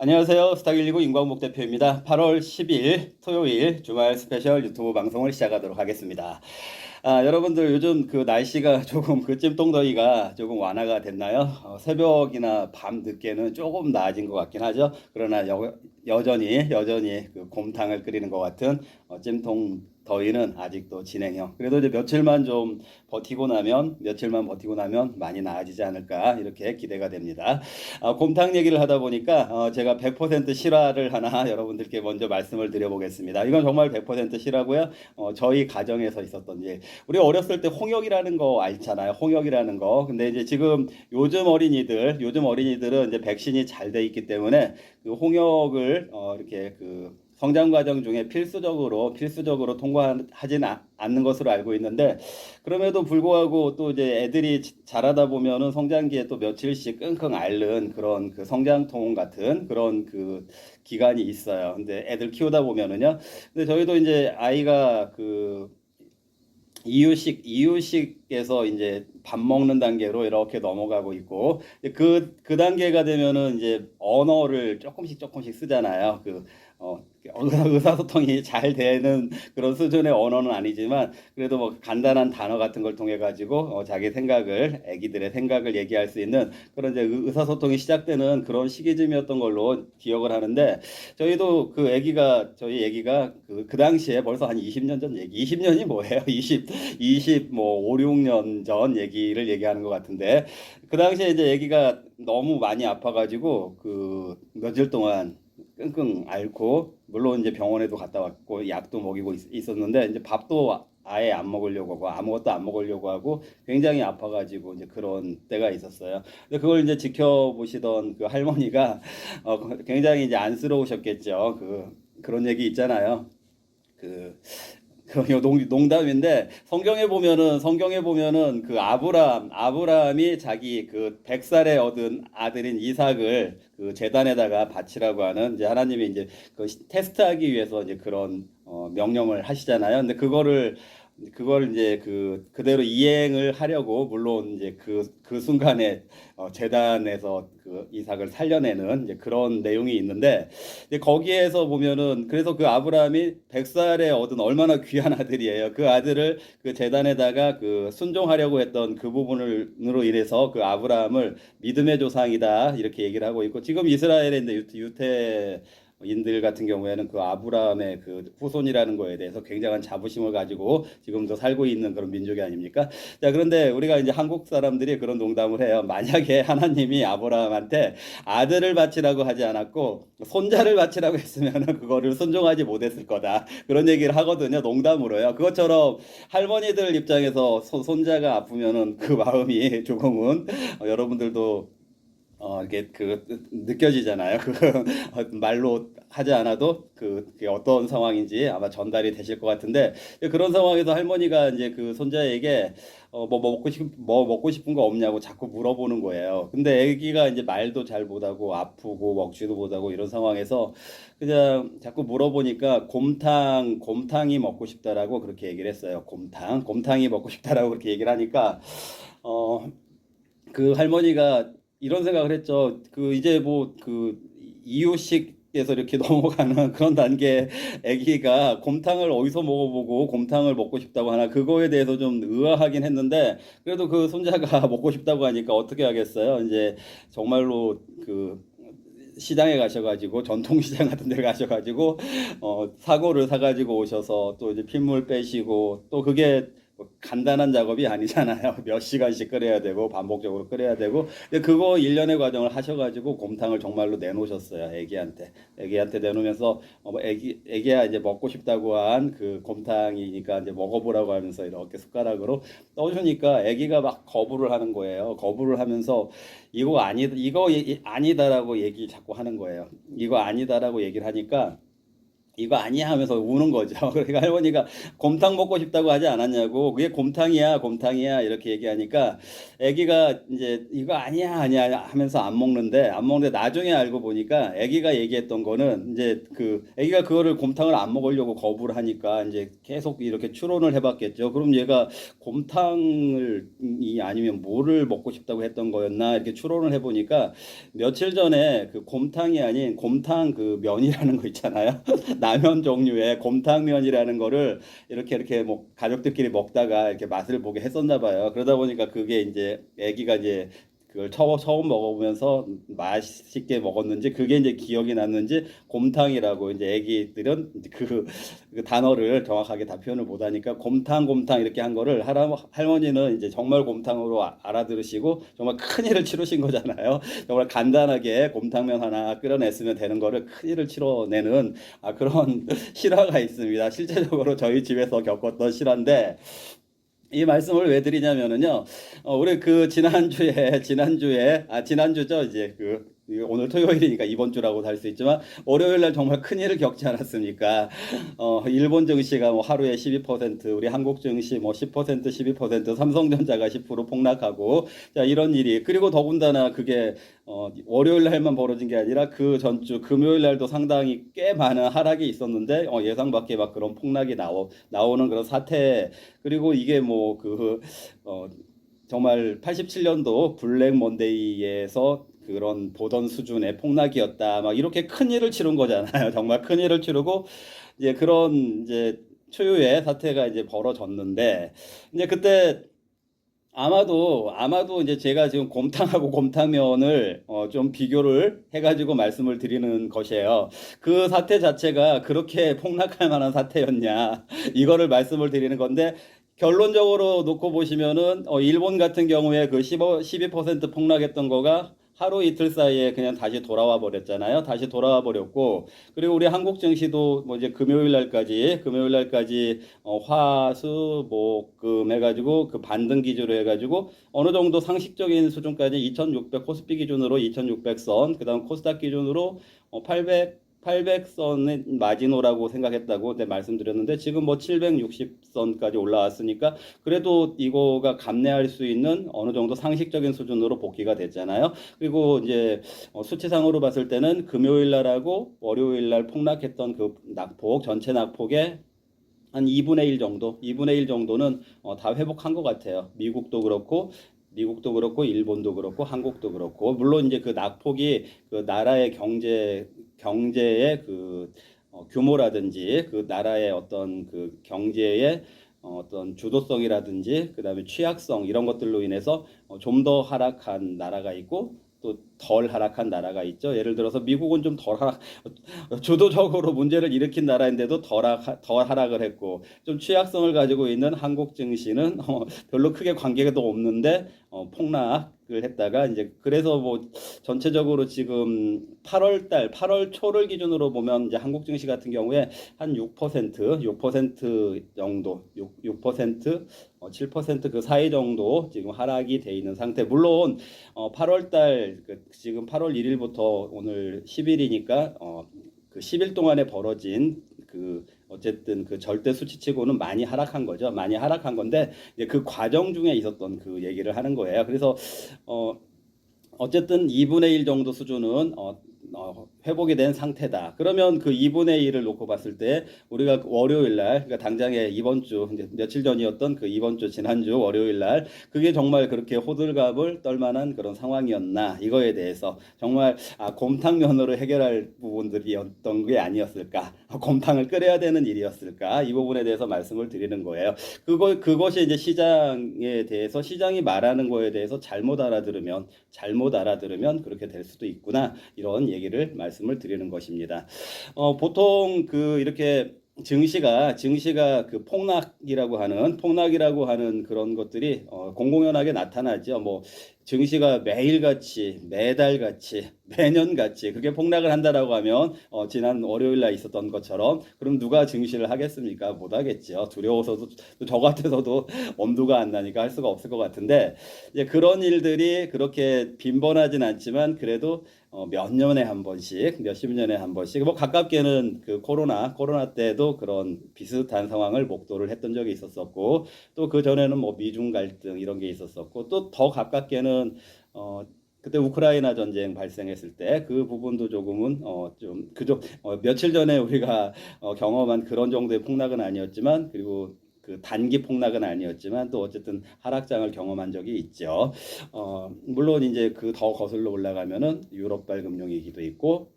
안녕하세요. 스타119 임광복 대표입니다. 8월 10일 토요일 주말 스페셜 유튜브 방송을 시작하도록 하겠습니다. 여러분들 요즘 그 날씨가 조금 그 찜통더위가 조금 완화가 됐나요? 새벽이나 밤 늦게는 조금 나아진 것 같긴 하죠. 그러나 여전히 그 곰탕을 끓이는 것 같은 찜통 더위는 아직도 진행형. 그래도 이제 며칠만 버티고 나면 많이 나아지지 않을까 이렇게 기대가 됩니다. 곰탕 얘기를 하다 보니까 제가 100% 실화를 하나 여러분들께 먼저 말씀을 드려보겠습니다. 이건 정말 100% 실화고요. 저희 가정에서 있었던 일. 우리 어렸을 때 홍역이라는 거 알잖아요. 홍역이라는 거. 근데 이제 지금 요즘 어린이들은 이제 백신이 잘 돼 있기 때문에 그 홍역을 이렇게 그 성장 과정 중에 필수적으로 통과하지는 않는 것으로 알고 있는데, 그럼에도 불구하고 또 이제 애들이 자라다 보면은 성장기에 또 며칠씩 끙끙 앓는 그런 그 성장통 같은 그런 그 기간이 있어요. 근데 애들 키우다 보면은요. 근데 저희도 이제 아이가 그 이유식에서 이제 밥 먹는 단계로 이렇게 넘어가고 있고, 그 단계가 되면은 이제 언어를 조금씩 쓰잖아요. 의사소통이 잘 되는 그런 수준의 언어는 아니지만, 그래도 뭐 간단한 단어 같은 걸 통해 가지고 애기들의 생각을 얘기할 수 있는 그런 이제 의사소통이 시작되는 그런 시기쯤이었던 걸로 기억을 하는데, 저희 애기가 그 당시에 벌써 한 20년 전 얘기, 20년이 뭐예요? 20 뭐 5, 6년 전 얘기를 얘기하는 것 같은데, 그 당시에 이제 아기가 너무 많이 아파가지고 그 며칠 동안 끙끙 앓고, 물론 이제 병원에도 갔다 왔고 약도 먹이고 있었는데, 이제 밥도 아예 안 먹으려고 하고 아무것도 안 먹으려고 하고 굉장히 아파가지고 이제 그런 때가 있었어요. 근데 그걸 이제 지켜보시던 그 할머니가 굉장히 이제 안쓰러우셨겠죠. 그런 얘기 있잖아요. 그 농담인데, 성경에 보면은 그 아브라함이 자기 그 100살에 얻은 아들인 이삭을 그 제단에다가 바치라고 하는, 이제 하나님이 이제 그 테스트하기 위해서 이제 그런 명령을 하시잖아요. 근데 그걸 이제 그대로 이행을 하려고, 물론 이제 그 순간에 제단에서 그 이삭을 살려내는 이제 그런 내용이 있는데, 이제 거기에서 보면은, 그래서 그 아브라함이 100살에 얻은 얼마나 귀한 아들이에요. 그 아들을 그 제단에다가 그 순종하려고 했던 그 부분으로 인해서 그 아브라함을 믿음의 조상이다 이렇게 얘기를 하고 있고, 지금 이스라엘의 이제 유태인들 같은 경우에는 그 아브라함의 그 후손이라는 거에 대해서 굉장한 자부심을 가지고 지금도 살고 있는 그런 민족이 아닙니까? 자, 그런데 우리가 이제 한국 사람들이 그런 농담을 해요. 만약에 하나님이 아브라함한테 아들을 바치라고 하지 않았고 손자를 바치라고 했으면 그거를 순종하지 못했을 거다. 그런 얘기를 하거든요. 농담으로요. 그것처럼 할머니들 입장에서 손자가 아프면은 그 마음이 조금은 여러분들도 이게 느껴지잖아요. 말로 하지 않아도 그게 어떤 상황인지 아마 전달이 되실 것 같은데, 그런 상황에서 할머니가 이제 그 손자에게 뭐 먹고 싶은 거 없냐고 자꾸 물어보는 거예요. 근데 아기가 이제 말도 잘 못하고 아프고 먹지도 못하고 이런 상황에서 그냥 자꾸 물어보니까 곰탕이 먹고 싶다라고 그렇게 얘기를 했어요. 곰탕이 먹고 싶다라고 그렇게 얘기를 하니까 어, 그 할머니가 이런 생각을 했죠. 이제 뭐 이유식에서 이렇게 넘어가는 그런 단계 아기가 곰탕을 어디서 먹어보고 곰탕을 먹고 싶다고 하나, 그거에 대해서 좀 의아하긴 했는데, 그래도 그 손자가 먹고 싶다고 하니까 어떻게 하겠어요. 이제 정말로 시장에 가셔가지고, 전통시장 같은 데 가셔가지고 사고를 사가지고 오셔서 또 이제 핏물 빼시고, 또 그게 뭐 간단한 작업이 아니잖아요. 몇 시간씩 끓여야 되고 반복적으로 끓여야 되고. 근데 그거 일련의 과정을 하셔가지고 곰탕을 정말로 내놓으셨어요. 애기한테 내놓으면서 애기야 이제 먹고 싶다고 한 그 곰탕이니까 이제 먹어보라고 하면서 이렇게 숟가락으로 떠주니까 애기가 막 거부를 하는 거예요. 거부를 하면서 이거 아니다라고 얘기 자꾸 하는 거예요. 이거 아니다라고 얘기를 하니까 이거 아니야 하면서 우는 거죠. 그러니까 할머니가 곰탕 먹고 싶다고 하지 않았냐고. 그게 곰탕이야, 곰탕이야 이렇게 얘기하니까 아기가 이제 이거 아니야, 아니야 하면서 안 먹는데 나중에 알고 보니까 아기가 얘기했던 거는 이제 그 아기가 그거를 곰탕을 안 먹으려고 거부를 하니까 이제 계속 이렇게 추론을 해봤겠죠. 그럼 얘가 곰탕을 이 아니면 뭐를 먹고 싶다고 했던 거였나 이렇게 추론을 해보니까 며칠 전에 그 곰탕이 아닌 곰탕 그 면이라는 거 있잖아요. 라면 종류의 곰탕면이라는 거를 이렇게 뭐 가족들끼리 먹다가 이렇게 맛을 보게 했었나 봐요. 그러다 보니까 그게 이제 아기가 이제 그걸 처음 먹어보면서 맛있게 먹었는지 그게 이제 기억이 났는지 곰탕이라고 이제 아기들은 그 단어를 정확하게 다 표현을 못하니까 곰탕 이렇게 한 거를 할머니는 이제 정말 곰탕으로 알아들으시고 정말 큰일을 치르신 거잖아요. 정말 간단하게 곰탕면 하나 끓여냈으면 되는 거를 큰일을 치러내는 그런 실화가 있습니다. 실제적으로 저희 집에서 겪었던 실화인데 이 말씀을 왜 드리냐면은요, 우리 그 지난주죠. 이제 오늘 토요일이니까 이번 주라고도 할 수 있지만, 월요일 날 정말 큰일을 겪지 않았습니까? 일본 증시가 뭐 하루에 12%, 우리 한국 증시 뭐 10%, 12%, 삼성전자가 10% 폭락하고, 자, 이런 일이, 그리고 더군다나 그게, 월요일 날만 벌어진 게 아니라 그 전주 금요일 날도 상당히 꽤 많은 하락이 있었는데, 예상 밖에 막 그런 폭락이 나오는 그런 사태, 그리고 이게 뭐 정말 87년도 블랙 먼데이에서 그런 보던 수준의 폭락이었다. 막 이렇게 큰 일을 치른 거잖아요. 정말 큰 일을 치르고 이제 그런 이제 초유의 사태가 이제 벌어졌는데 이제 그때 아마도 이제 제가 지금 곰탕하고 곰탕면을 좀 비교를 해가지고 말씀을 드리는 것이에요. 그 사태 자체가 그렇게 폭락할 만한 사태였냐 이거를 말씀을 드리는 건데 결론적으로 놓고 보시면은 일본 같은 경우에 그 12% 폭락했던 거가 하루 이틀 사이에 그냥 다시 돌아와 버렸잖아요. 다시 돌아와 버렸고 그리고 우리 한국 증시도 뭐 이제 금요일 날까지 화수 목금 해가지고 그 반등 기준으로 해가지고 어느 정도 상식적인 수준까지 2,600 코스피 기준으로 2,600선 그다음 코스닥 기준으로 800선의 마지노라고 생각했다고 내 말씀드렸는데 지금 뭐 760선까지 올라왔으니까 그래도 이거가 감내할 수 있는 어느 정도 상식적인 수준으로 복귀가 됐잖아요. 그리고 이제 수치상으로 봤을 때는 금요일 날하고 월요일 날 폭락했던 그 낙폭 전체 낙폭의 한 2분의 1 정도, 2분의 1 정도는 다 회복한 것 같아요. 미국도 그렇고 일본도 그렇고 한국도 그렇고 물론 이제 그 낙폭이 그 나라의 경제의 그 규모라든지 그 나라의 어떤 그 경제의 어떤 주도성이라든지 그다음에 취약성 이런 것들로 인해서 좀 더 하락한 나라가 있고 또 덜 하락한 나라가 있죠. 예를 들어서 미국은 좀 덜 하락, 주도적으로 문제를 일으킨 나라인데도 덜 하락을 했고, 좀 취약성을 가지고 있는 한국 증시는 별로 크게 관계가 없는데 폭락을 했다가 이제 그래서 뭐 전체적으로 지금 8월 초를 기준으로 보면 이제 한국 증시 같은 경우에 한 6% 정도, 7%그 사이 정도 지금 하락이 돼 있는 상태. 물론 8월 달 지금 8월 1일부터 오늘 10일이니까 그 10일 동안에 벌어진 그 어쨌든 그 절대 수치치고는 많이 하락한 거죠. 많이 하락한 건데 이제 그 과정 중에 있었던 그 얘기를 하는 거예요. 그래서 어쨌든 2분의 1 정도 수준은 회복이 된 상태다. 그러면 그 2분의 1을 놓고 봤을 때 우리가 월요일 날, 그러니까 당장에 이번 주 이제 며칠 전이었던 그 이번 주 지난주 월요일 날 그게 정말 그렇게 호들갑을 떨 만한 그런 상황이었나 이거에 대해서 정말 곰탕면으로 해결할 부분들이었던 게 아니었을까? 곰탕을 끓여야 되는 일이었을까? 이 부분에 대해서 말씀을 드리는 거예요. 그것이 이제 시장이 말하는 거에 대해서 잘못 알아들으면 그렇게 될 수도 있구나. 이런 얘기를 말씀을 드리는 것입니다. 보통 이렇게 증시가 그 폭락이라고 하는 그런 것들이 공공연하게 나타나죠. 뭐 증시가 매일같이 매달같이 매년같이 그게 폭락을 한다라고 하면 지난 월요일 날 있었던 것처럼 그럼 누가 증시를 하겠습니까? 못 하겠죠. 두려워서도 저 같아서도 엄두가 안 나니까 할 수가 없을 것 같은데 이제 그런 일들이 그렇게 빈번하진 않지만 그래도 몇 년에 한 번씩, 몇십 년에 한 번씩, 뭐 가깝게는 그 코로나 때도 그런 비슷한 상황을 목도를 했던 적이 있었었고, 또 그 전에는 뭐 미중 갈등 이런 게 있었었고, 또 더 가깝게는 어, 그때 우크라이나 전쟁 발생했을 때 그 부분도 조금은 좀 그저 며칠 전에 우리가 경험한 그런 정도의 폭락은 아니었지만, 그리고 그 단기 폭락은 아니었지만 또 어쨌든 하락장을 경험한 적이 있죠. 물론 이제 그 더 거슬러 올라가면은 유럽발 금융위기도 있고,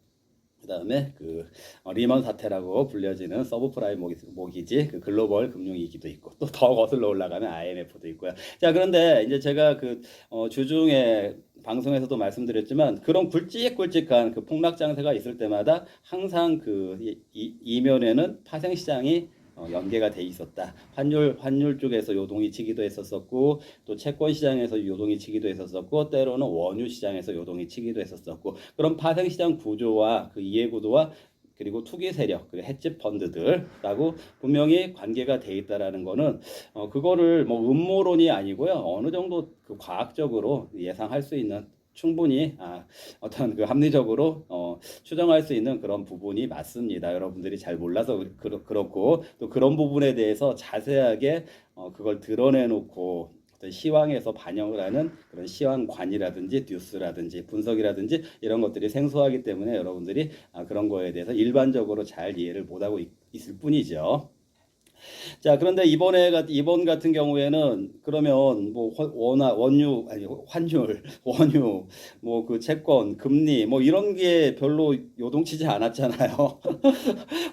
그다음에 그 리먼 사태라고 불려지는 서브프라임 모기지 그 글로벌 금융위기도 있고, 또 더 거슬러 올라가면 IMF도 있고요. 자, 그런데 이제 제가 그 주중에 방송에서도 말씀드렸지만, 그런 굵직굵직한 그 폭락 장세가 있을 때마다 항상 그 이면에는 파생 시장이 연계가 돼 있었다. 환율 쪽에서 요동이 치기도 했었었고, 또 채권 시장에서 요동이 치기도 했었었고, 때로는 원유 시장에서 요동이 치기도 했었었고, 그런 파생 시장 구조와 그 이해 구도와 그리고 투기 세력, 그리고 헤지 펀드들하고 분명히 관계가 돼 있다라는 거는 그거를 뭐 음모론이 아니고요. 어느 정도 그 과학적으로 예상할 수 있는, 충분히 어떤 그 합리적으로 추정할 수 있는 그런 부분이 맞습니다. 여러분들이 잘 몰라서 그렇고, 또 그런 부분에 대해서 자세하게 그걸 드러내놓고 어떤 시황에서 반영을 하는 그런 시황관이라든지 뉴스라든지 분석이라든지 이런 것들이 생소하기 때문에 여러분들이 그런 거에 대해서 일반적으로 잘 이해를 못하고 있을 뿐이죠. 자, 그런데 이번 같은 경우에는 그러면 뭐 원유 아니 환율, 원유, 뭐 그 채권, 금리 뭐 이런 게 별로 요동치지 않았잖아요.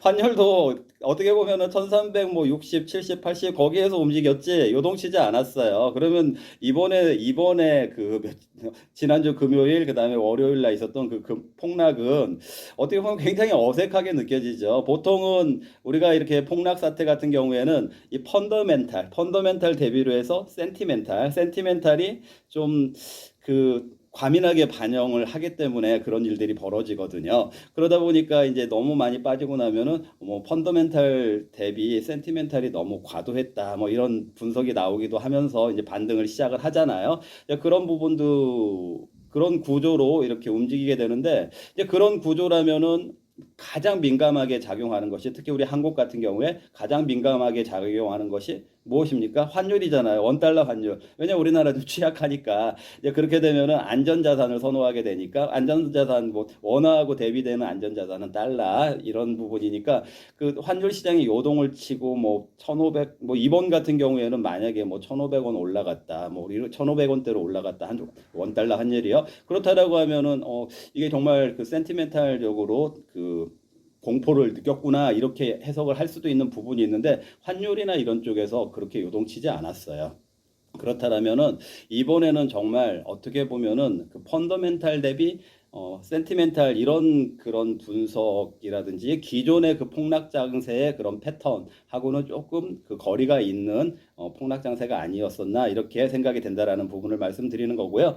환율도 어떻게 보면은 1300, 뭐 60, 70, 80 거기에서 움직였지 요동치지 않았어요. 그러면 이번에 지난주 금요일 그다음에 월요일 날 있었던 그 폭락은 어떻게 보면 굉장히 어색하게 느껴지죠. 보통은 우리가 이렇게 폭락 사태 같은 경우에는 이 펀더멘탈 대비로 해서 센티멘탈이 좀 과민하게 반영을 하기 때문에 그런 일들이 벌어지거든요. 그러다 보니까 이제 너무 많이 빠지고 나면은 뭐 펀더멘탈 대비 센티멘탈이 너무 과도했다, 뭐 이런 분석이 나오기도 하면서 이제 반등을 시작을 하잖아요. 그런 부분도 그런 구조로 이렇게 움직이게 되는데, 이제 그런 구조라면은 가장 민감하게 작용하는 것이, 특히 우리 한국 같은 경우에 가장 민감하게 작용하는 것이 무엇입니까? 환율이잖아요. 원달러 환율. 왜냐면 우리나라 좀 취약하니까. 이제 그렇게 되면은 안전자산을 선호하게 되니까, 안전자산 뭐 원화하고 대비되는 안전자산은 달러, 이런 부분이니까 그 환율 시장이 요동을 치고 뭐 1,500, 뭐 이번 같은 경우에는 만약에 뭐 1,500원 올라갔다, 뭐 1,500원대로 올라갔다, 한 원달러 환율이요. 그렇다라고 하면은 이게 정말 그 센티멘탈적으로 그 공포를 느꼈구나, 이렇게 해석을 할 수도 있는 부분이 있는데, 환율이나 이런 쪽에서 그렇게 요동치지 않았어요. 그렇다면은 이번에는 정말 어떻게 보면은 그 펀더멘탈 대비 센티멘탈 이런 그런 분석이라든지 기존의 그 폭락 장세의 그런 패턴하고는 조금 그 거리가 있는 폭락 장세가 아니었었나, 이렇게 생각이 된다라는 부분을 말씀드리는 거고요.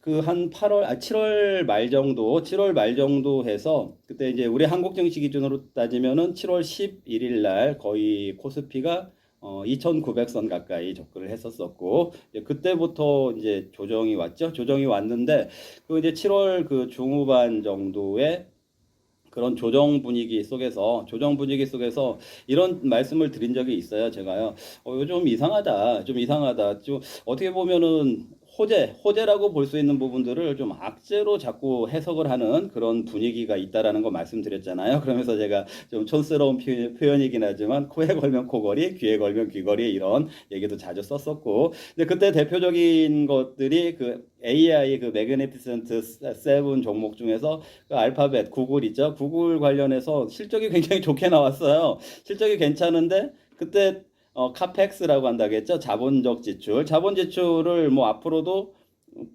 그 한 7월 말 정도 해서, 그때 이제 우리 한국 증시 기준으로 따지면은 7월 11일 날 거의 코스피가 2,900선 가까이 접근을 했었었고, 이제 그때부터 이제 조정이 왔죠. 조정이 왔는데, 그 이제 7월 그 중후반 정도에 그런 조정 분위기 속에서 이런 말씀을 드린 적이 있어요. 제가요. 요즘 이상하다. 좀 이상하다. 좀 어떻게 보면은 호재라고 볼 수 있는 부분들을 좀 악재로 자꾸 해석을 하는 그런 분위기가 있다라는 거 말씀드렸잖아요. 그러면서 제가 좀 촌스러운 표현이긴 하지만, 코에 걸면 코걸이, 귀에 걸면 귀걸이, 이런 얘기도 자주 썼었고, 근데 그때 대표적인 것들이 그 AI 그 매그니피센트 세븐 종목 중에서 그 알파벳 구글 있죠. 구글 관련해서 실적이 굉장히 좋게 나왔어요. 실적이 괜찮은데, 그때 카펙스라고 한다고 했죠. 자본 지출을 뭐 앞으로도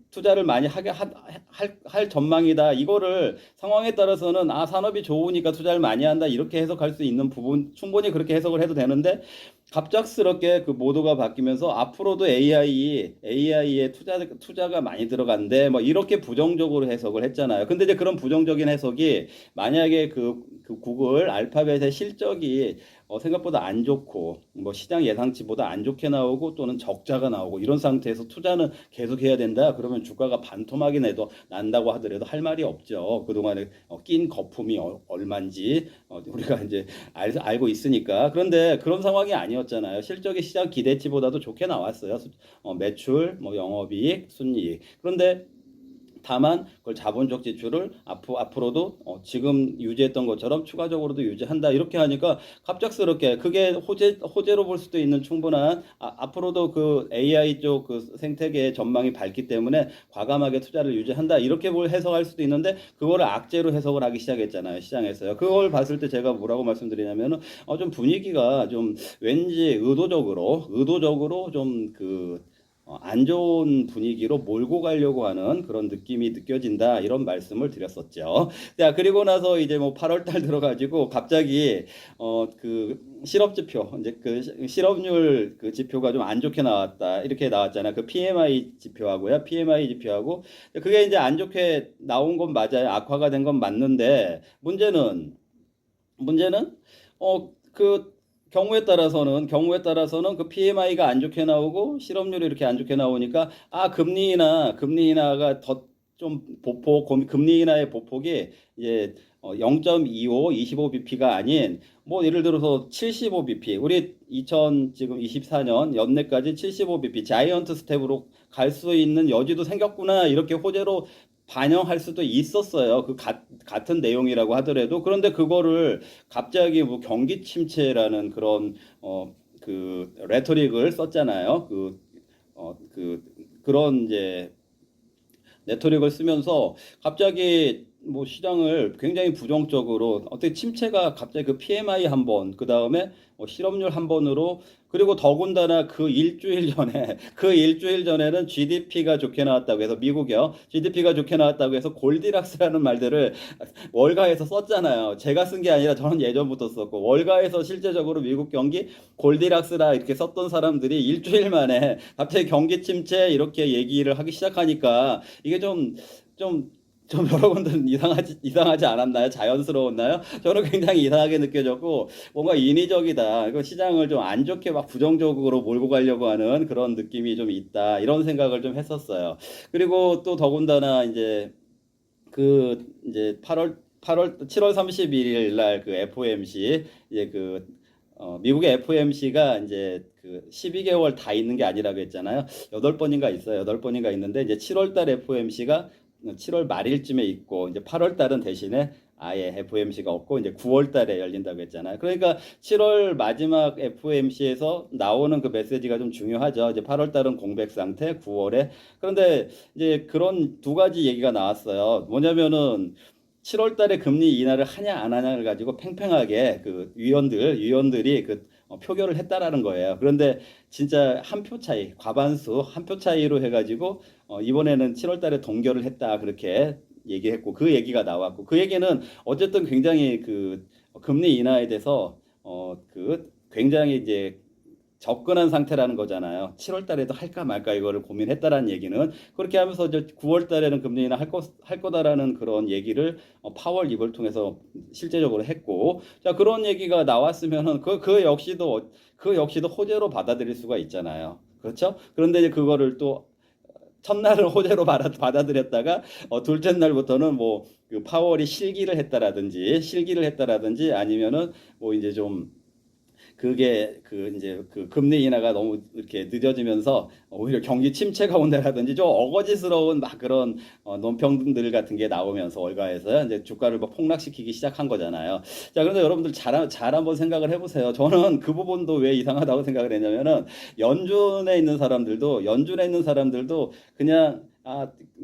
투자를 많이 할 전망이다. 이거를 상황에 따라서는 산업이 좋으니까 투자를 많이 한다, 이렇게 해석할 수 있는 부분, 충분히 그렇게 해석을 해도 되는데, 갑작스럽게 그 모도가 바뀌면서 앞으로도 AI에 투자가 많이 들어간대, 뭐 이렇게 부정적으로 해석을 했잖아요. 근데 이제 그런 부정적인 해석이 만약에 그 구글 알파벳의 실적이 생각보다 안 좋고, 뭐 시장 예상치보다 안 좋게 나오고 또는 적자가 나오고, 이런 상태에서 투자는 계속 해야 된다, 그러면 주가가 반토막이 내도 난다고 하더라도 할 말이 없죠. 그동안에 낀 거품이 얼마인지 우리가 이제 알고 있으니까. 그런데 그런 상황이 아니었잖아요. 실적이 시장 기대치보다도 좋게 나왔어요. 매출, 뭐 영업이익, 순이익. 그런데 다만 그걸 자본적 지출을 앞으로도 지금 유지했던 것처럼 추가적으로도 유지한다 이렇게 하니까 갑작스럽게 그게 호재로 볼 수도 있는 충분한 앞으로도 그 AI 쪽 그 생태계의 전망이 밝기 때문에 과감하게 투자를 유지한다 이렇게 뭘 해석할 수도 있는데 그거를 악재로 해석을 하기 시작했잖아요 시장에서요. 그걸 봤을 때 제가 뭐라고 말씀드리냐면은 좀 분위기가 좀 왠지 의도적으로 좀그 안 좋은 분위기로 몰고 가려고 하는 그런 느낌이 느껴진다 이런 말씀을 드렸었죠. 자, 그리고 나서 이제 뭐 8월 달 들어가지고 갑자기 그 실업 지표 이제 그 실업률 그 지표가 좀 안 좋게 나왔다 이렇게 나왔잖아요. 그 PMI 지표하고요. PMI 지표하고 그게 이제 안 좋게 나온 건 맞아요. 악화가 된 건 맞는데 문제는 그 경우에 따라서는 그 PMI가 안 좋게 나오고 실업률이 이렇게 안 좋게 나오니까 금리 인하가 더 좀 금리 인하의 보폭이 이제 0.25 25bp가 아닌 뭐 예를 들어서 75bp 우리 2000 지금 24년 연내까지 75bp 자이언트 스텝으로 갈 수 있는 여지도 생겼구나 이렇게 호재로 반영할 수도 있었어요. 같은 내용이라고 하더라도 그런데 그거를 갑자기 뭐 경기 침체라는 그런 그 레토릭을 썼잖아요. 그런 이제 레토릭을 쓰면서 갑자기 뭐 시장을 굉장히 부정적으로 어떻게 침체가 갑자기 그 PMI 한 번, 그 다음에 실업률 한 번으로 그리고 더군다나 그 일주일 전에는 GDP가 좋게 나왔다고 해서 미국이요. GDP가 좋게 나왔다고 해서 골디락스라는 말들을 월가에서 썼잖아요. 제가 쓴 게 아니라 저는 예전부터 썼고 월가에서 실제적으로 미국 경기 골디락스라 이렇게 썼던 사람들이 일주일 만에 갑자기 경기 침체 이렇게 얘기를 하기 시작하니까 이게 좀 여러분들은 이상하지 않았나요? 자연스러웠나요? 저는 굉장히 이상하게 느껴졌고, 뭔가 인위적이다. 이거 시장을 좀 안 좋게 막 부정적으로 몰고 가려고 하는 그런 느낌이 좀 있다. 이런 생각을 좀 했었어요. 그리고 또 더군다나 이제 7월 31일 날 그 FOMC, 이제 미국의 FOMC가 이제 그 12개월 다 있는 게 아니라고 했잖아요. 8번인가 있어요. 8번인가 있는데, 이제 7월 달 FOMC가 7월 말일쯤에 있고 이제 8월 달은 대신에 아예 FOMC가 없고 이제 9월 달에 열린다고 했잖아요. 그러니까 7월 마지막 FOMC에서 나오는 그 메시지가 좀 중요하죠. 이제 8월 달은 공백 상태, 9월에. 그런데 이제 그런 두 가지 얘기가 나왔어요. 뭐냐면은 7월 달에 금리 인하를 하냐 안 하냐를 가지고 팽팽하게 그 위원들이 표결을 했다라는 거예요. 그런데 진짜 한 표 차이, 과반수 한 표 차이로 해가지고 이번에는 7월 달에 동결을 했다 그렇게 얘기했고 그 얘기가 나왔고 그 얘기는 어쨌든 굉장히 그 금리 인하에 대해서 굉장히 이제 접근한 상태라는 거잖아요. 7월 달에도 할까 말까 이거를 고민했다라는 얘기는 그렇게 하면서 이제 9월 달에는 금리 인하 할 거다라는 그런 얘기를 파월 입을 통해서 실제적으로 했고 자 그런 얘기가 나왔으면은 그 역시도 호재로 받아들일 수가 있잖아요. 그렇죠? 그런데 이제 그거를 또 첫날을 호재로 받아들였다가 둘째 날부터는 뭐 그 파월이 실기를 했다라든지 아니면은 뭐 이제 좀 그게 이제 그 금리 인하가 너무 이렇게 늦어지면서 오히려 경기 침체가 온다라든지 좀 어거지스러운 막 그런 논평들 같은 게 나오면서 월가에서 이제 주가를 막 폭락시키기 시작한 거잖아요. 자, 그런데 여러분들 잘 한번 생각을 해보세요. 저는 그 부분도 왜 이상하다고 생각을 했냐면은 연준에 있는 사람들도 그냥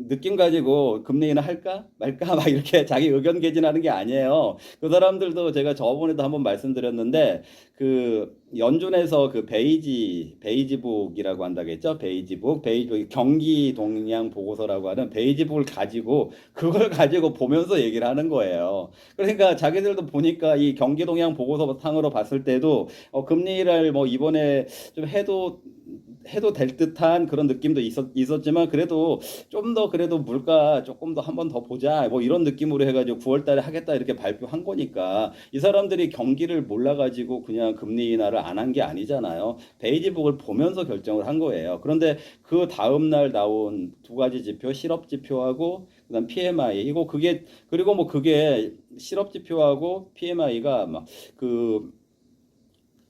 느낌 가지고 금리 인하 할까 말까 막 이렇게 자기 의견 개진하는 게 아니에요. 그 사람들도 제가 저번에도 한번 말씀드렸는데 그 연준에서 그 베이지북이라고 한다겠죠. 베이지북 경기 동향 보고서라고 하는 베이지북을 가지고 그걸 가지고 보면서 얘기를 하는 거예요. 그러니까 자기들도 보니까 이 경기 동향 보고서 상으로 봤을 때도 금리를 뭐 이번에 좀 해도 해도 될 듯한 그런 느낌도 있었지만 그래도 좀 더 그래도 물가 조금 더 한 번 더 보자 뭐 이런 느낌으로 해가지고 9월 달에 하겠다 이렇게 발표한 거니까 이 사람들이 경기를 몰라가지고 그냥 금리 인하를 안 한 게 아니잖아요. 베이지북을 보면서 결정을 한 거예요. 그런데 그 다음 날 나온 두 가지 지표, 실업 지표하고 그다음 PMI 이거 그게 그리고 뭐 그게 실업 지표하고 PMI가 막그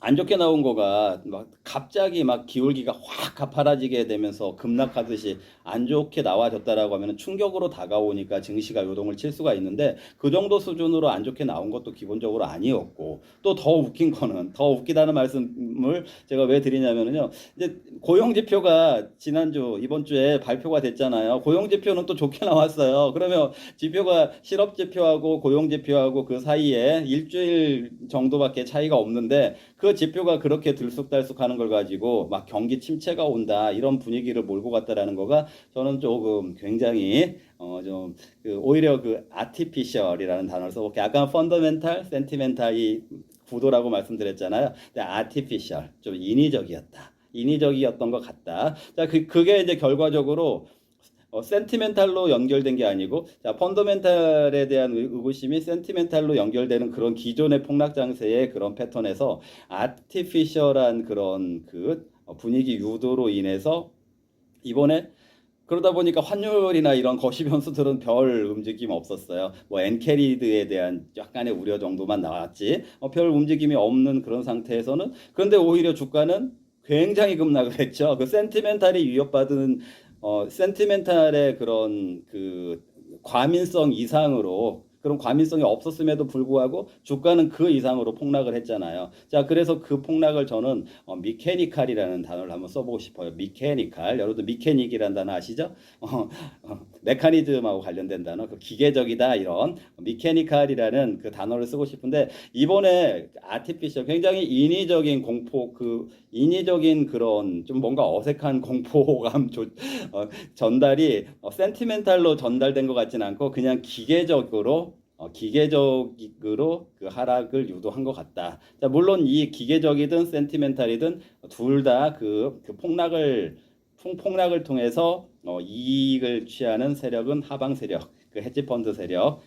안 좋게 나온 거가 막 갑자기 막 기울기가 확 가파라지게 되면서 급락하듯이 안 좋게 나와졌다라고 하면 충격으로 다가오니까 증시가 요동을 칠 수가 있는데 그 정도 수준으로 안 좋게 나온 것도 기본적으로 아니었고 또 더 웃긴 거는 더 웃기다는 말씀을 제가 왜 드리냐면요. 이제 고용 지표가 지난주 이번 주에 발표가 됐잖아요. 고용 지표는 또 좋게 나왔어요. 그러면 지표가 실업 지표하고 고용 지표하고 그 사이에 일주일 정도밖에 차이가 없는데 그 지표가 그렇게 들쑥달쑥하는 걸 가지고 막 경기 침체가 온다 이런 분위기를 몰고 갔다라는 거가 저는 조금 굉장히 좀그 오히려 그 아티피셜이라는 단어를 써볼게요. 아까 펀더멘탈, 센티멘탈 이 구도라고 말씀드렸잖아요. 근데 아티피셜 좀 인위적이었다. 인위적이었던 것 같다. 자, 그게 이제 결과적으로 센티멘탈로 연결된 게 아니고 자 펀더멘탈에 대한 의구심이 센티멘탈로 연결되는 그런 기존의 폭락 장세의 그런 패턴에서 아티피셜한 그런 그 분위기 유도로 인해서 이번에 그러다 보니까 환율이나 이런 거시 변수들은 별 움직임 없었어요. 뭐 엔캐리드에 대한 약간의 우려 정도만 나왔지. 별 움직임이 없는 그런 상태에서는 그런데 오히려 주가는 굉장히 급락을 했죠. 그 센티멘탈이 위협받은 센티멘탈의 그런 그 과민성 이상으로 그런 과민성이 없었음에도 불구하고 주가는 그 이상으로 폭락을 했잖아요. 자, 그래서 그 폭락을 저는 미케니칼이라는 단어를 한번 써보고 싶어요. 미케니칼. 여러분들 미케닉이라는 단어 아시죠? 메커니즘하고 관련된 단어, 그 기계적이다 이런 미케니칼이라는 그 단어를 쓰고 싶은데 이번에 아티피셜 굉장히 인위적인 공포 그 인위적인 그런 좀 뭔가 어색한 공포감 전달이 센티멘탈로 전달된 것 같지는 않고 그냥 기계적으로 그 하락을 유도한 것 같다. 자, 물론 이 기계적이든 센티멘탈이든 둘 다 그 폭락을 통해서 이익을 취하는 세력은 하방 세력, 그 헤지펀드 세력,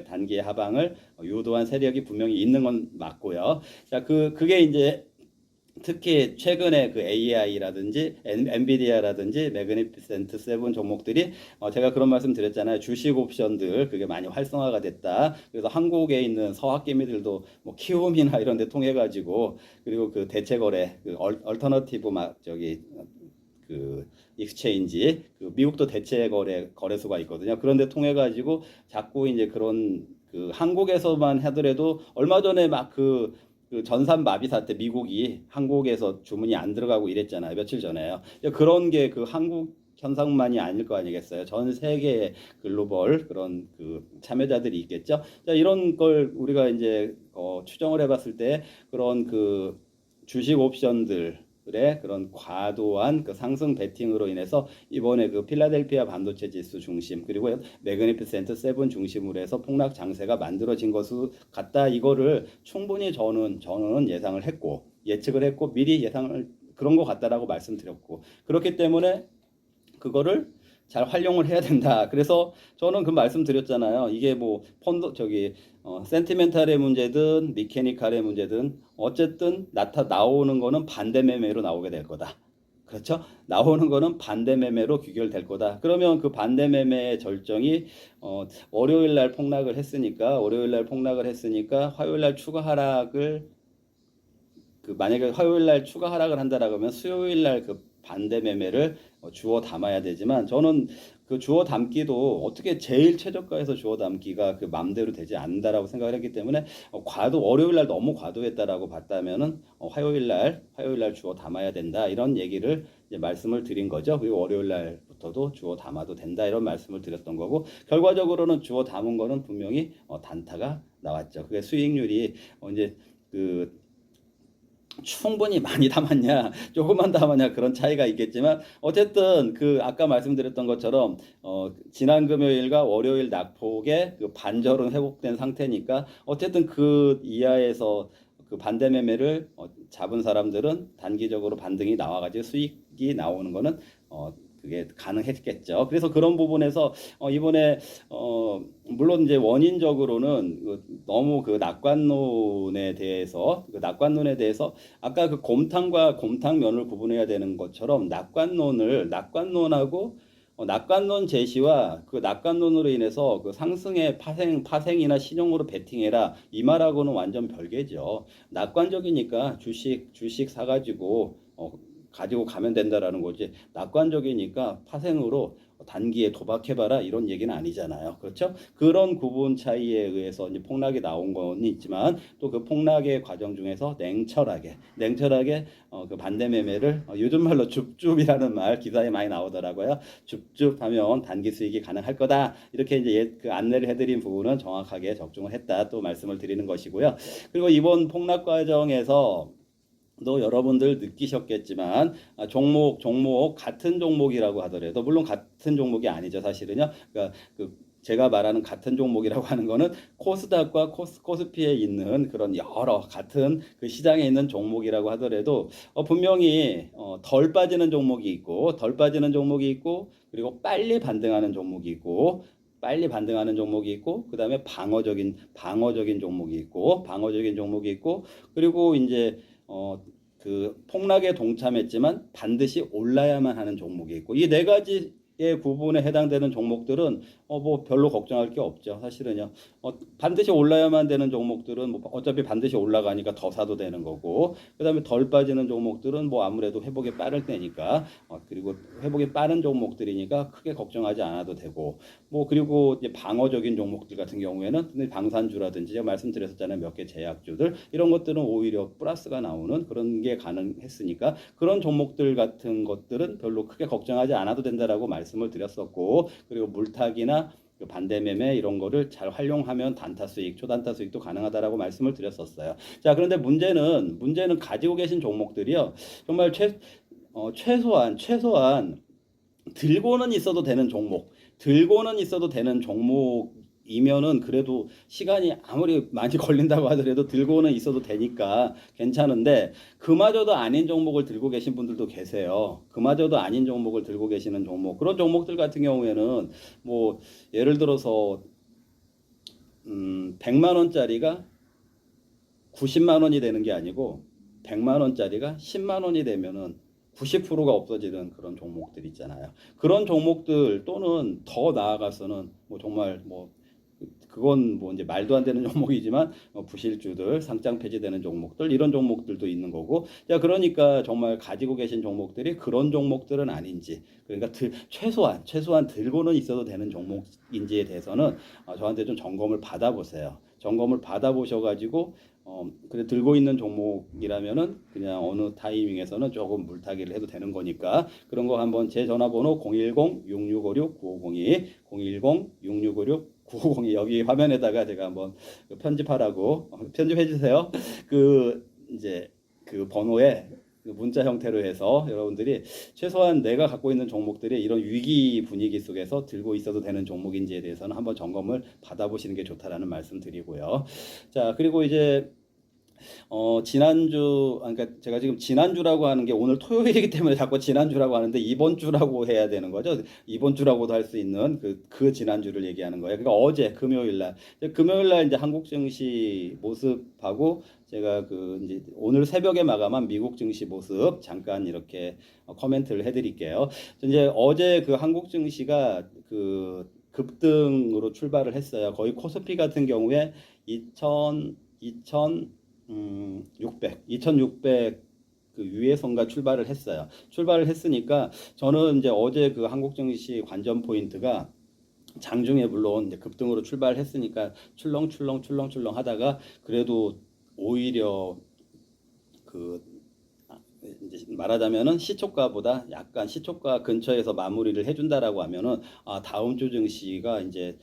단기 하방을 유도한 세력이 분명히 있는 건 맞고요. 자, 그게 이제 특히 최근에 그 AI라든지 엔비디아라든지 매그니피센트 세븐 종목들이 제가 그런 말씀 드렸잖아요. 주식 옵션들 그게 많이 활성화가 됐다. 그래서 한국에 있는 서학개미들도 뭐 키움이나 이런 데 통해 가지고 그리고 그 대체 거래 그 얼터너티브 막 저기 그 익스체인지 그 미국도 대체 거래소가 있거든요. 그런데 통해 가지고 자꾸 이제 그런 그 한국에서만 하더라도 얼마 전에 막 그 전산 마비 사태 미국이 한국에서 주문이 안 들어가고 이랬잖아요. 며칠 전에요. 그런 게 그 한국 현상만이 아닐 거 아니겠어요. 전 세계의 글로벌 그런 그 참여자들이 있겠죠. 자, 이런 걸 우리가 이제 추정을 해봤을 때 그런 그 주식 옵션들의 그런 과도한 그 상승 베팅으로 인해서 이번에 그 필라델피아 반도체 지수 중심 그리고 매그니피센트 세븐 중심으로 해서 폭락 장세가 만들어진 것을 같다. 이거를 충분히 저는 예상을 했고 예측을 했고 미리 예상을 그런 것 같다라고 말씀드렸고 그렇기 때문에 그거를 잘 활용을 해야 된다. 그래서 저는 그 말씀 드렸잖아요. 이게 뭐 센티멘탈의 문제든 미케니컬의 문제든 어쨌든 나오는 거는 반대 매매로 나오게 될 거다. 그렇죠? 나오는 거는 반대 매매로 귀결될 거다. 그러면 그 반대 매매의 절정이 월요일 날 폭락을 했으니까 화요일 날 추가 하락을 만약에 화요일 날 추가 하락을 한다라고 하면 수요일 날 그 반대 매매를 주워 담아야 되지만 저는 그 주워 담기도 어떻게 제일 최저가에서 주워 담기가 그 맘대로 되지 않는다라고 생각을 했기 때문에 월요일 날 너무 과도했다라고 봤다면은 화요일 날 주워 담아야 된다 이런 얘기를 이제 말씀을 드린 거죠. 그리고 월요일 날부터도 주워 담아도 된다 이런 말씀을 드렸던 거고 결과적으로는 주워 담은 거는 분명히 단타가 나왔죠. 그게 수익률이 이제 그 충분히 많이 담았냐, 조금만 담았냐 그런 차이가 있겠지만 어쨌든 그 아까 말씀드렸던 것처럼 지난 금요일과 월요일 낙폭의 그 반절은 회복된 상태니까 어쨌든 그 이하에서 그 반대 매매를 잡은 사람들은 단기적으로 반등이 나와가지고 수익 나오는 거는 그게 가능했겠죠. 그래서 그런 부분에서 이번에 물론 이제 원인적으로는 너무 그 낙관론에 대해서 아까 그 곰탕과 곰탕면을 구분해야 되는 것처럼 낙관론하고 낙관론 제시와 그 낙관론으로 인해서 그 상승의 파생이나 신용으로 베팅해라 이 말하고는 완전 별개죠. 낙관적이니까 주식 사가지고 가지고 가면 된다라는 거지. 낙관적이니까 파생으로 단기에 도박해봐라 이런 얘기는 아니잖아요. 그렇죠? 그런 구분 차이에 의해서 이제 폭락이 나온 건 있지만 또 그 폭락의 과정 중에서 냉철하게 그 반대 매매를 요즘 말로 줍줍이라는 말 기사에 많이 나오더라고요. 줍줍하면 단기 수익이 가능할 거다. 이렇게 이제 그 안내를 해드린 부분은 정확하게 적중을 했다. 또 말씀을 드리는 것이고요. 그리고 이번 폭락 과정에서 또 여러분들 느끼셨겠지만 종목 같은 종목이라고 하더라도 물론 같은 종목이 아니죠 사실은요. 그러니까 제가 말하는 같은 종목이라고 하는 거는 코스닥과 코스피에 있는 그런 여러 같은 그 시장에 있는 종목이라고 하더라도 분명히 덜 빠지는 종목이 있고 그리고 빨리 반등하는 종목이 있고 그다음에 방어적인 종목이 있고 그리고 이제 그 폭락에 동참했지만 반드시 올라야만 하는 종목이 있고 이 네 가지의 구분에 해당되는 종목들은 뭐 별로 걱정할 게 없죠. 사실은요. 반드시 올라야만 되는 종목들은 뭐 어차피 반드시 올라가니까 더 사도 되는 거고 그다음에 덜 빠지는 종목들은 뭐 아무래도 회복이 빠를 때니까 그리고 회복이 빠른 종목들이니까 크게 걱정하지 않아도 되고 뭐 그리고 이제 방어적인 종목들 같은 경우에는 방산주라든지 제가 말씀드렸었잖아요. 몇 개 제약주들 이런 것들은 오히려 플러스가 나오는 그런 게 가능했으니까 그런 종목들 같은 것들은 별로 크게 걱정하지 않아도 된다라고 말씀을 드렸었고 그리고 물타기나 반대 매매 이런 거를 잘 활용하면 단타 수익, 초단타 수익도 가능하다라고 말씀을 드렸었어요. 자, 그런데 문제는 가지고 계신 종목들이요. 정말 최소한 들고는 있어도 되는 종목이면은 그래도 시간이 아무리 많이 걸린다고 하더라도 들고는 있어도 되니까 괜찮은데 그마저도 아닌 종목을 들고 계신 분들도 계세요. 그마저도 아닌 종목을 들고 계시는 그런 종목들 같은 경우에는 뭐 예를 들어서 100만 원짜리가 90만 원이 되는 게 아니고 100만 원짜리가 10만 원이 되면은 90%가 없어지는 그런 종목들 있잖아요. 그런 종목들 또는 더 나아가서는 뭐 정말 그건 뭐 이제 말도 안 되는 종목이지만 부실주들, 상장 폐지되는 종목들 이런 종목들도 있는 거고. 자, 그러니까 정말 가지고 계신 종목들이 그런 종목들은 아닌지, 그러니까 최소한 들고는 있어도 되는 종목인지에 대해서는 저한테 좀 점검을 받아보세요. 점검을 받아보셔가지고 그래 들고 있는 종목이라면은 그냥 어느 타이밍에서는 조금 물타기를 해도 되는 거니까 그런 거 한번 제 전화번호 010-6656-9502 010-6656-9502 여기 화면에다가 제가 한번 편집하라고 편집해 주세요. 이제 그 번호에 문자 형태로 해서 여러분들이 최소한 내가 갖고 있는 종목들이 이런 위기 분위기 속에서 들고 있어도 되는 종목인지에 대해서는 한번 점검을 받아보시는 게 좋다라는 말씀 드리고요. 자, 그리고 이제 그러니까 제가 지금 지난주라고 하는 게 오늘 토요일이기 때문에 자꾸 지난주라고 하는데 이번 주라고 해야 되는 거죠. 이번 주라고도 할 수 있는 그 지난주를 얘기하는 거예요. 그러니까 어제 금요일 날 이제 한국 증시 모습하고 제가 이제 오늘 새벽에 마감한 미국 증시 모습 잠깐 이렇게 코멘트를 해드릴게요. 이제 어제 그 한국 증시가 급등으로 출발을 했어요. 거의 코스피 같은 경우에 2600 그 위에선가 출발을 했어요. 출발을 했으니까 저는 이제 어제 그 한국 증시 관전 포인트가 장중에 물론 이제 급등으로 출발을 했으니까 출렁출렁 하다가 그래도 오히려 이제 말하자면은 시초가보다 약간 시초가 근처에서 마무리를 해준다라고 하면은 다음 주 증시가 이제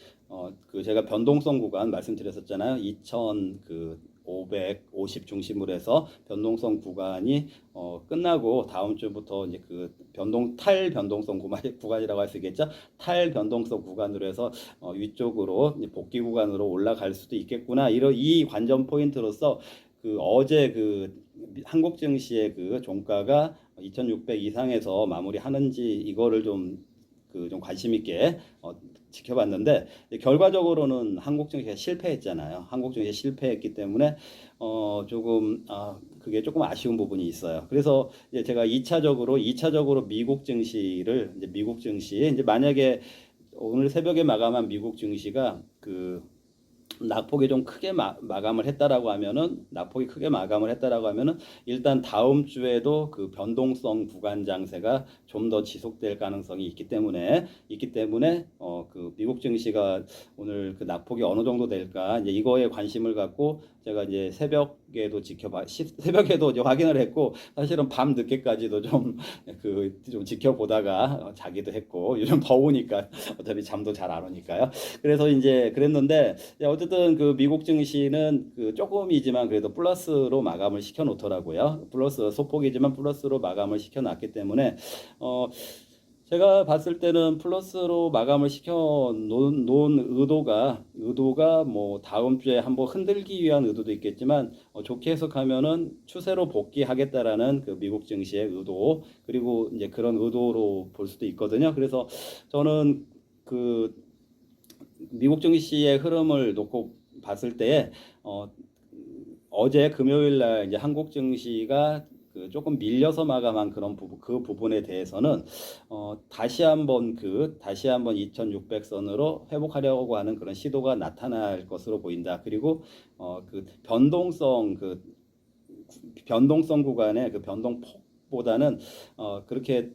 제가 변동성 구간 말씀드렸었잖아요. 2550 중심으로 해서 변동성 구간이 끝나고 다음 주부터 이제 탈변동성 구간이라고 할 수 있겠죠. 탈변동성 구간으로 해서 위쪽으로 복귀 구간으로 올라갈 수도 있겠구나. 이 관전 포인트로서 그 어제 그 한국 증시의 그 종가가 2,600 이상에서 마무리하는지 이거를 좀 관심 있게 지켜봤는데 결과적으로는 한국 증시가 실패했잖아요. 한국 증시가 실패했기 때문에 조금 그게 조금 아쉬운 부분이 있어요. 그래서 이제 제가 2차적으로 미국 증시 이제 만약에 오늘 새벽에 마감한 미국 증시가 그 낙폭이 좀 크게 마감을 했다라고 하면은 낙폭이 크게 마감을 했다라고 하면은 일단 다음 주에도 그 변동성 구간 장세가 좀 더 지속될 가능성이 있기 때문에 그 미국 증시가 오늘 그 낙폭이 어느 정도 될까 이제 이거에 관심을 갖고 제가 이제 새벽에도 이제 확인을 했고 사실은 밤 늦게까지도 좀 지켜보다가 자기도 했고 요즘 더우니까 어차피 잠도 잘 안 오니까요. 그래서 이제 그랬는데 어쨌든 그 미국 증시는 그 조금이지만 그래도 플러스로 마감을 시켜 놓더라고요. 플러스 소폭이지만 플러스로 마감을 시켜 놨기 때문에 제가 봤을 때는 플러스로 마감을 시켜 놓은 의도가 뭐 다음 주에 한번 흔들기 위한 의도도 있겠지만 좋게 해석하면은 추세로 복귀하겠다라는 그 미국 증시의 의도 그리고 이제 그런 의도로 볼 수도 있거든요. 그래서 저는 그 미국 증시의 흐름을 놓고 봤을 때 어제 금요일 날 이제 한국 증시가 그 조금 밀려서 마감한 그 부분에 대해서는 다시 한번 2,600선으로 회복하려고 하는 그런 시도가 나타날 것으로 보인다. 그리고 그 변동성 구간의 그 변동폭보다는 그렇게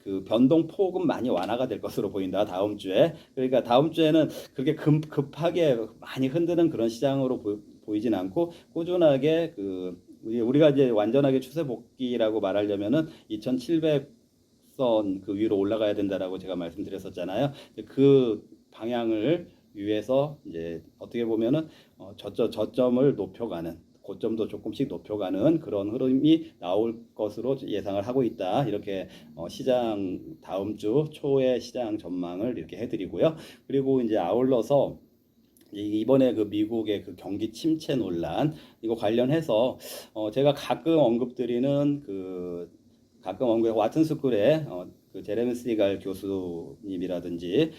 그 변동폭은 많이 완화가 될 것으로 보인다. 다음 주에. 그러니까 다음 주에는 그렇게 급하게 많이 흔드는 그런 시장으로 보이진 않고 꾸준하게 우리가 이제 완전하게 추세 복귀라고 말하려면은 2,700선 그 위로 올라가야 된다라고 제가 말씀드렸었잖아요. 그 방향을 위해서 이제 어떻게 보면은 저점을 높여가는 고점도 조금씩 높여가는 그런 흐름이 나올 것으로 예상을 하고 있다. 이렇게 시장 다음 주 초의 시장 전망을 이렇게 해드리고요. 그리고 이제 아울러서 이번에 그 미국의 그 경기 침체 논란 이거 관련해서 제가 가끔 언급해 와튼 스쿨의 그 제레미 시갈 교수님이라든지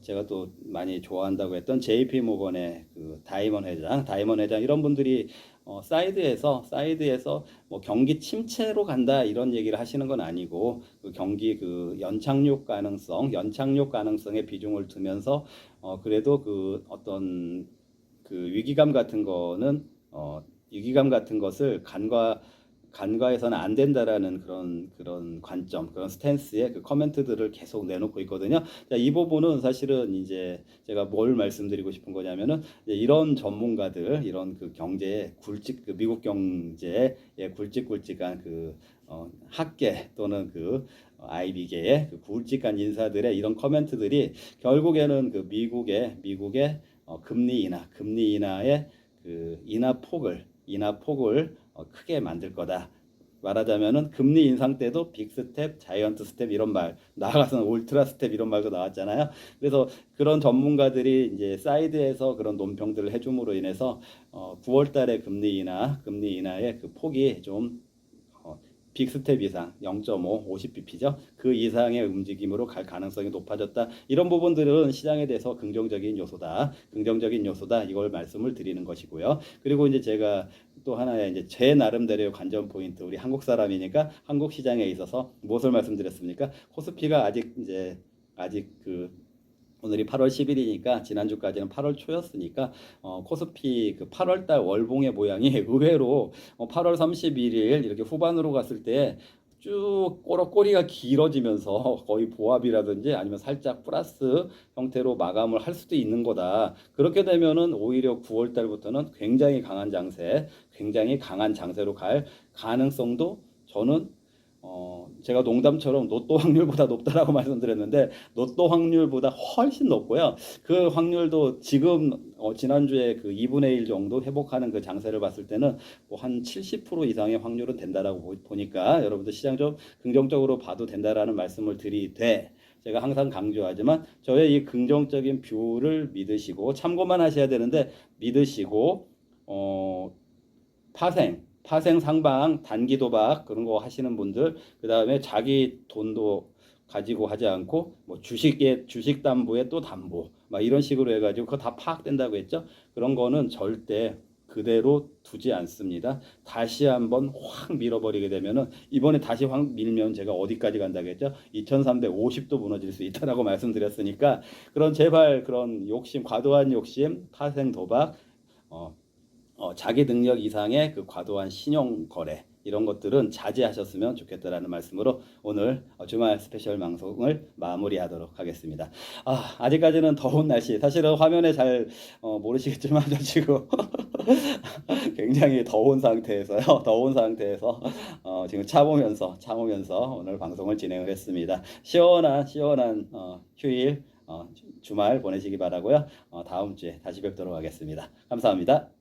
제가 또 많이 좋아한다고 했던 JP 모건의 그 다이먼 회장 이런 분들이 사이드에서 뭐 경기 침체로 간다 이런 얘기를 하시는 건 아니고 그 경기 그 연착륙 가능성에 비중을 두면서 그래도 그 어떤 그 위기감 같은 것을 간과해서는 안 된다라는 그런 관점, 그런 스탠스의 그 코멘트들을 계속 내놓고 있거든요. 자, 이 부분은 사실은 이제 제가 뭘 말씀드리고 싶은 거냐면은 이런 전문가들, 이런 그 미국 경제의 굵직굵직한 학계 또는 아이비계의 그 굵직한 인사들의 이런 코멘트들이 결국에는 그 미국의 금리 인하의 그 인하 폭을 크게 만들 거다. 말하자면은 금리 인상 때도 빅 스텝, 자이언트 스텝 이런 말, 나아가서는 울트라 스텝 이런 말도 나왔잖아요. 그래서 그런 전문가들이 이제 사이드에서 그런 논평들을 해줌으로 인해서 9월 달에 금리 인하의 그 폭이 좀 빅스텝 이상 0.5, 50bp죠. 그 이상의 움직임으로 갈 가능성이 높아졌다. 이런 부분들은 시장에 대해서 긍정적인 요소다. 이걸 말씀을 드리는 것이고요. 그리고 이제 제가 또 하나의 이제 제 나름대로의 관전 포인트, 우리 한국 사람이니까 한국 시장에 있어서 무엇을 말씀드렸습니까? 코스피가 아직 오늘이 8월 10일이니까 지난주까지는 8월 초였으니까 코스피 그 8월 달 월봉의 모양이 의외로 8월 31일 이렇게 후반으로 갔을 때 쭉 꼬리가 길어지면서 거의 보합이라든지 아니면 살짝 플러스 형태로 마감을 할 수도 있는 거다. 그렇게 되면은 오히려 9월 달부터는 굉장히 강한 장세로 갈 가능성도 저는 제가 농담처럼 로또 확률보다 높다라고 말씀드렸는데 로또 확률보다 훨씬 높고요. 그 확률도 지금 지난주에 그 2분의 1 정도 회복하는 그 장세를 봤을 때는 뭐 한 70% 이상의 확률은 된다라고 보니까 여러분들 시장 좀 긍정적으로 봐도 된다라는 말씀을 드리되 제가 항상 강조하지만 저의 이 긍정적인 뷰를 믿으시고 참고만 하셔야 되는데 믿으시고 파생 상방, 단기 도박 그런 거 하시는 분들, 그 다음에 자기 돈도 가지고 하지 않고 뭐 주식 담보에 또 담보 막 이런 식으로 해가지고 그거 다 파악된다고 했죠. 그런 거는 절대 그대로 두지 않습니다. 다시 한번 확 밀어버리게 되면은 이번에 다시 확 밀면 제가 어디까지 간다고 했죠? 2350도 무너질 수 있다라고 말씀드렸으니까 그런 제발 그런 욕심, 과도한 욕심, 파생 도박, 어, 자기 능력 이상의 그 과도한 신용 거래 이런 것들은 자제하셨으면 좋겠다라는 말씀으로 오늘 주말 스페셜 방송을 마무리하도록 하겠습니다. 아직까지는 더운 날씨, 사실은 화면에 잘 모르시겠지만 저 지금 굉장히 더운 상태에서요. 더운 상태에서 지금 차 보면서 오늘 방송을 진행을 했습니다. 시원한 휴일 주말 보내시기 바라고요. 다음 주에 다시 뵙도록 하겠습니다. 감사합니다.